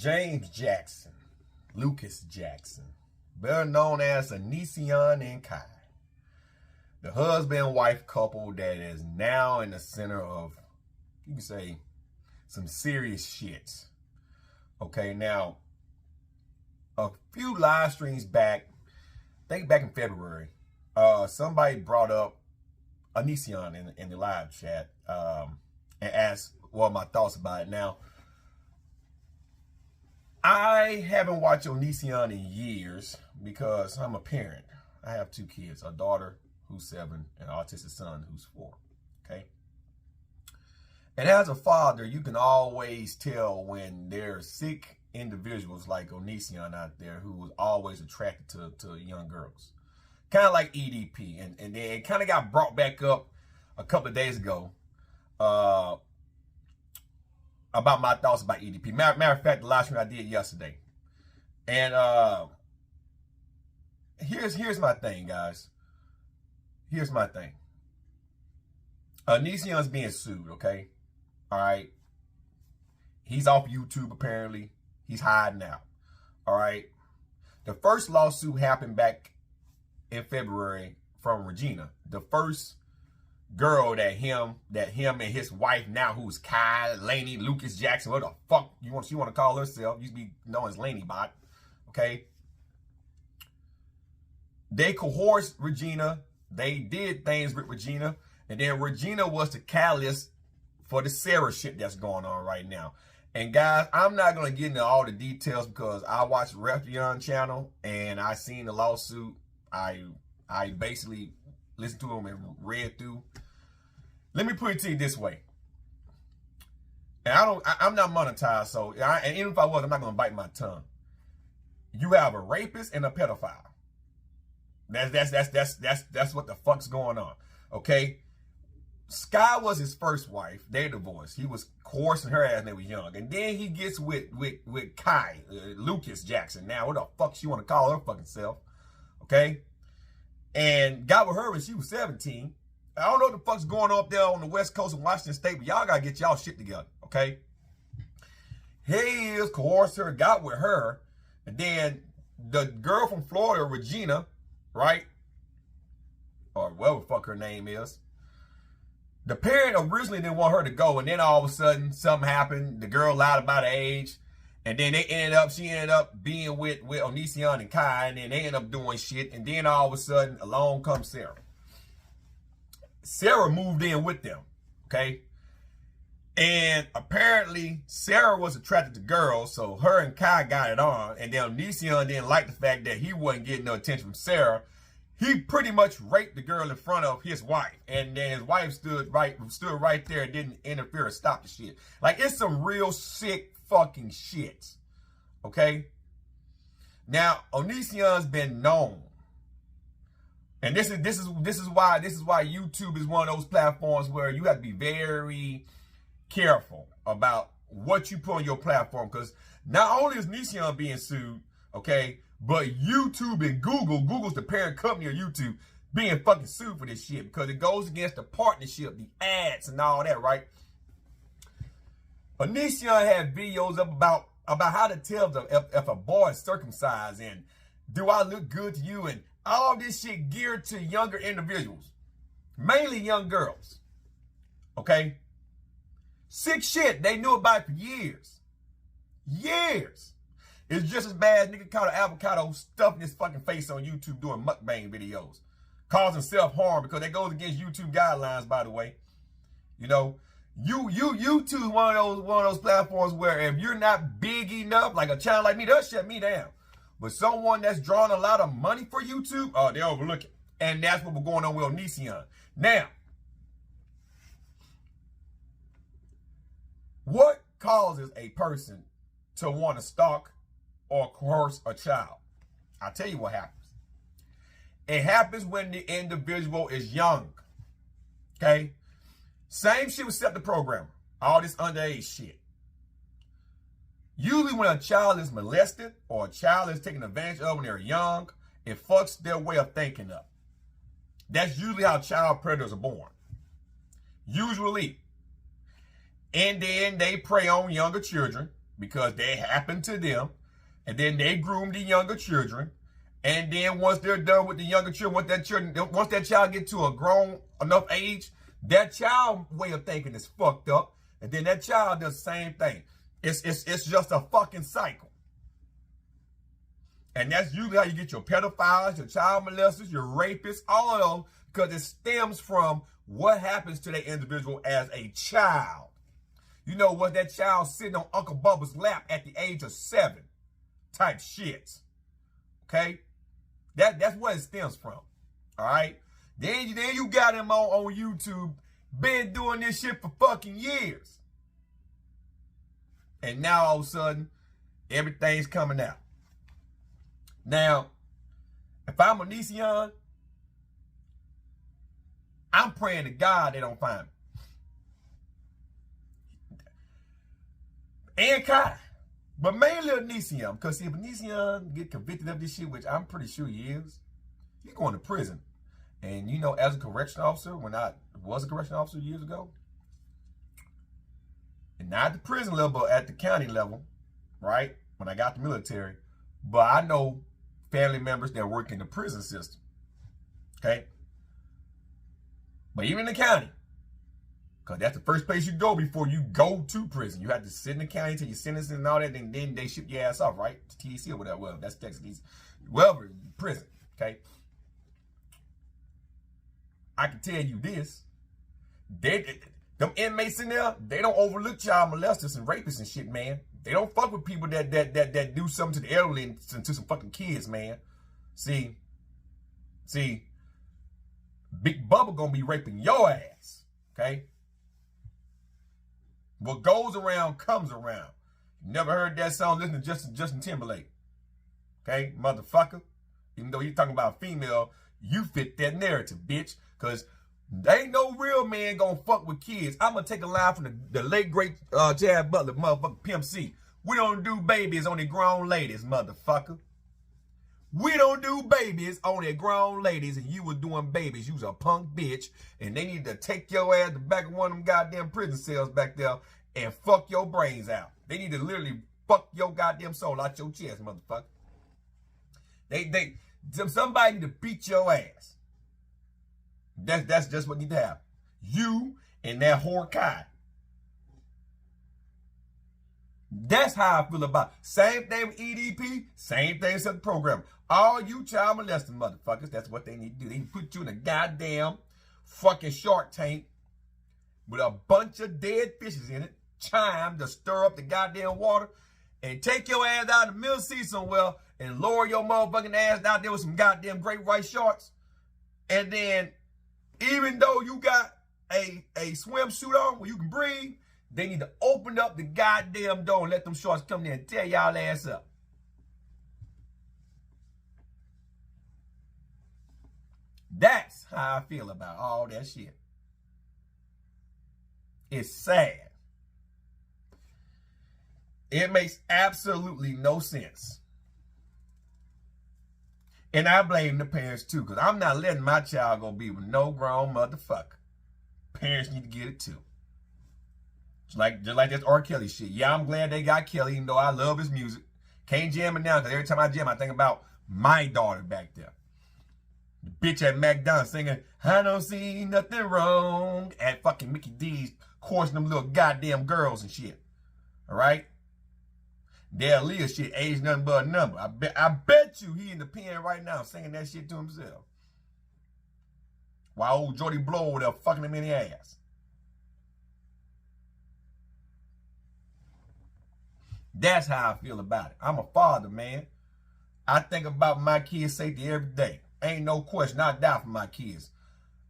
James Jackson, Lucas Jackson, better known as Onision and Kai, the husband and wife couple that is now in the center of, you can say, some serious shit. Okay, now, a few live streams back, I think back in February, somebody brought up Onision in the live chat and asked what my thoughts about it. Now, I haven't watched Onision in years because I'm a parent. I have two kids, a daughter who's 7 and an autistic son who's 4, okay? And as a father, you can always tell when there's sick individuals like Onision out there who was always attracted to young girls. Kind of like EDP. And then it kind of got brought back up a couple of days ago about my thoughts about EDP. Matter of fact, the live stream I did yesterday. And here's my thing, guys. Here's my thing. Onision's being sued, okay? All right? He's off YouTube, apparently. He's hiding out. All right? The first lawsuit happened back in February from Regina. The first girl that him and his wife now, who's Kai, Lainey, Lucas Jackson, what the fuck she want to call herself, used to be known as Lainey Bot, okay? They coerced Regina. They did things with Regina. And then Regina was the catalyst for the Sarah shit that's going on right now. And guys, I'm not going to get into all the details because I watched Refleon channel and I seen the lawsuit. I basically listened to them and read through. Let me put it to you this way. And I'm not monetized, so and even if I was, I'm not gonna bite my tongue. You have a rapist and a pedophile. That's what the fuck's going on. Okay? Sky was his first wife. They divorced. He was coercing her ass when they were young. And then he gets with Kai, Lucas Jackson. Now, what the fuck she want to call her fucking self? Okay? And got with her when she was 17. I don't know what the fuck's going on up there on the west coast of Washington State, but y'all gotta get y'all shit together, okay? Here he is, coerced her, got with her, and then the girl from Florida, Regina, right? Or whatever the fuck her name is. The parent originally didn't want her to go, and then all of a sudden, something happened. The girl lied about her age, and then she ended up being with Onision and Kai, and then they ended up doing shit, and then all of a sudden, along comes Sarah. Sarah moved in with them, okay? And apparently, Sarah was attracted to girls, so her and Kai got it on, and then Onision didn't like the fact that he wasn't getting no attention from Sarah. He pretty much raped the girl in front of his wife, and then his wife stood right there and didn't interfere or stop the shit. Like, it's some real sick fucking shit, okay? Now, Onision's been known. And this is why YouTube is one of those platforms where you have to be very careful about what you put on your platform, because not only is Onision being sued, okay, but YouTube and Google's the parent company of YouTube, being fucking sued for this shit because it goes against the partnership, the ads and all that, right? Onision had videos up about how to tell if a boy is circumcised and do I look good to you, and all this shit geared to younger individuals, mainly young girls, okay? Sick shit. They knew about it for years. Years. It's just as bad nigga caught an avocado stuffing his fucking face on YouTube doing mukbang videos, causing self-harm because that goes against YouTube guidelines, by the way. You know, YouTube is one of those platforms where if you're not big enough, like a channel like me, they'll shut me down. But someone that's drawing a lot of money for YouTube, they overlook it. And that's what we're going on with Onision. Now, what causes a person to want to stalk or coerce a child? I'll tell you what happens. It happens when the individual is young. Okay? Same shit with Set the Programmer. All this underage shit. Usually when a child is molested or a child is taken advantage of when they're young, it fucks their way of thinking up. That's usually how child predators are born. Usually. And then they prey on younger children because they happened to them, and then they groom the younger children, and then once they're done with the younger children, once that child get to a grown enough age, that child way of thinking is fucked up, and then that child does the same thing. It's just a fucking cycle. And that's usually how you get your pedophiles, your child molesters, your rapists, all of them, because it stems from what happens to that individual as a child. You know, was that child sitting on Uncle Bubba's lap at the age of 7 type shit. Okay? That's what it stems from. All right? Then you got him on YouTube, been doing this shit for fucking years. And now all of a sudden, everything's coming out. Now, if I'm Onision, I'm praying to God they don't find me. And Kai. But mainly Onision, because see, if Onision get convicted of this shit, which I'm pretty sure he is, he's going to prison. And you know, as a correction officer, when I was a correction officer years ago, and not at the prison level, but at the county level, right? When I got the military, but I know family members that work in the prison system, okay? But even in the county, because that's the first place you go before you go to prison. You have to sit in the county till you're sentenced and all that, and then they ship your ass off, right? To TC or whatever. Well, that's Texas. Wherever, prison, okay? I can tell you this. Them inmates in there, they don't overlook child molesters and rapists and shit, man. They don't fuck with people that do something to the elderly and to some fucking kids, man. See, Big Bubba gonna be raping your ass, okay? What goes around comes around. You never heard that song? Listen to Justin Timberlake, okay, motherfucker. Even though you're talking about female, you fit that narrative, bitch. Cause there ain't no real man gonna fuck with kids. I'm gonna take a line from the late great Chad Butler, motherfucker Pimp C. We don't do babies on the grown ladies, motherfucker. We don't do babies on the grown ladies, and you was doing babies. You was a punk bitch, and they need to take your ass to the back of one of them goddamn prison cells back there and fuck your brains out. They need to literally fuck your goddamn soul out your chest, motherfucker. Somebody need to beat your ass. That's just what need to happen. You and that whore Kai. That's how I feel about it. Same thing with EDP, same thing with the program. All you child molesting motherfuckers, that's what they need to do. They put you in a goddamn fucking shark tank with a bunch of dead fishes in it, chime to stir up the goddamn water, and take your ass out of the middle sea somewhere and lower your motherfucking ass out there with some goddamn great white sharks. And then, even though you got a swimsuit on where you can breathe, they need to open up the goddamn door and let them sharks come in and tear y'all ass up. That's how I feel about all that shit. It's sad. It makes absolutely no sense. And I blame the parents too, because I'm not letting my child go be with no grown motherfucker. Parents need to get it too. Just like this R. Kelly shit. Yeah, I'm glad they got Kelly, even though I love his music. Can't jam it now, because every time I jam, I think about my daughter back there. The bitch at McDonald's singing, I don't see nothing wrong, at fucking Mickey D's, coursing them little goddamn girls and shit. All right? That Leah shit, age nothing but a number. I bet you he in the pen right now singing that shit to himself. While old Jody Blow over there fucking him in the ass. That's how I feel about it. I'm a father, man. I think about my kids' safety every day. Ain't no question. I die for my kids.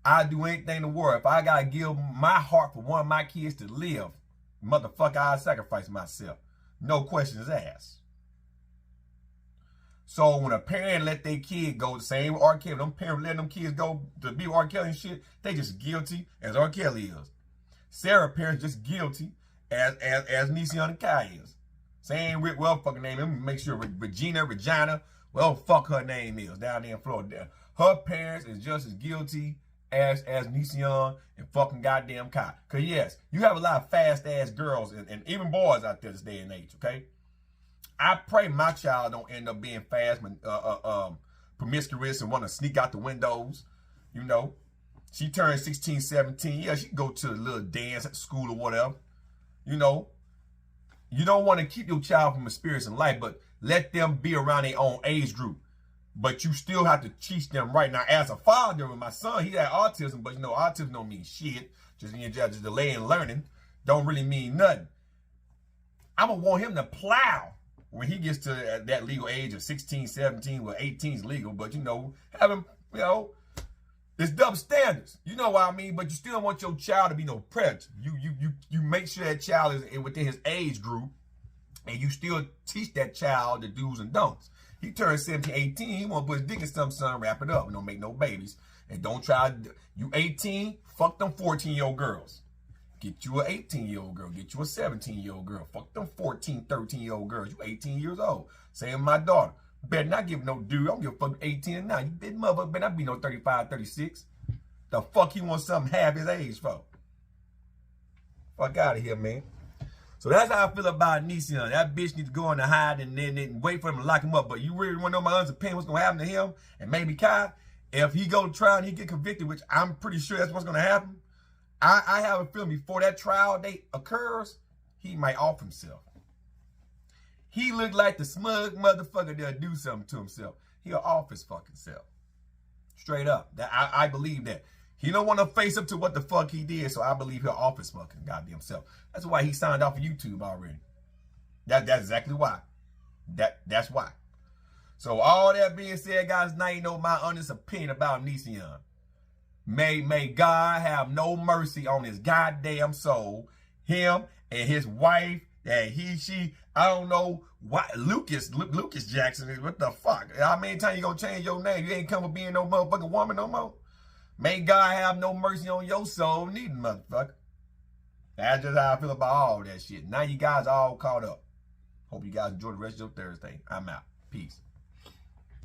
I do anything in the world. If I gotta give my heart for one of my kids to live, motherfucker, I sacrifice myself. No questions asked. So when a parent let their kid go, the same with R. Kelly, them parents letting them kids go to be R. Kelly and shit, they just guilty as R. Kelly is. Sarah parents just guilty as Onision and Kai is. Same with, well, fucking name, let me make sure Regina, well, fuck her name is, down there in Florida. Her parents is just as guilty as Onision and fucking goddamn Kai. Cause yes, you have a lot of fast ass girls and even boys out there this day and age, okay? I pray my child don't end up being fast, promiscuous and want to sneak out the windows, you know. She turned 16, 17. Yeah, she can go to a little dance at school or whatever. You know, you don't want to keep your child from experiencing life, but let them be around their own age group. But you still have to teach them right. Now, as a father with my son, he had autism, but you know, autism don't mean shit. Just delay in learning don't really mean nothing. I'm going to want him to plow when he gets to that legal age of 16, 17, well, 18 is legal, but you know, have him, you know, it's double standards. You know what I mean? But you still don't want your child to be no predator. You make sure that child is within his age group, and you still teach that child the do's and don'ts. He turned 17, 18, he want to put his dick in some son, wrap it up, and don't make no babies. And don't try, you 18, fuck them 14-year-old girls. Get you an 18-year-old girl. Get you a 17-year-old girl. Fuck them 14, 13-year-old girls. You 18 years old. Same with my daughter. Better not give no dude. I don't give a fuck 18 and 9. You big mother better not be no 35, 36. The fuck he want something half his age for? Fuck out of here, man. So that's how I feel about Onision. That bitch needs to go on the hide and then wait for him to lock him up. But you really want to know my honest opinion what's going to happen to him and maybe Kai? If he go to trial and he get convicted, which I'm pretty sure that's what's going to happen, I have a feeling before that trial date occurs, he might off himself. He looked like the smug motherfucker that'll do something to himself. He'll off his fucking self. Straight up. I believe that. He don't want to face up to what the fuck he did, so I believe he'll off his fucking goddamn self. That's why he signed off of YouTube already. That's exactly why. That's why. So all that being said, guys, now you know my honest opinion about Onision. May God have no mercy on his goddamn soul. Him and his wife, that she, I don't know what, Lucas Jackson is, what the fuck? How many times you gonna change your name? You ain't come for being no motherfucking woman no more. May God have no mercy on your soul, neither, motherfucker. That's just how I feel about all that shit. Now you guys all caught up. Hope you guys enjoy the rest of your Thursday. I'm out. Peace.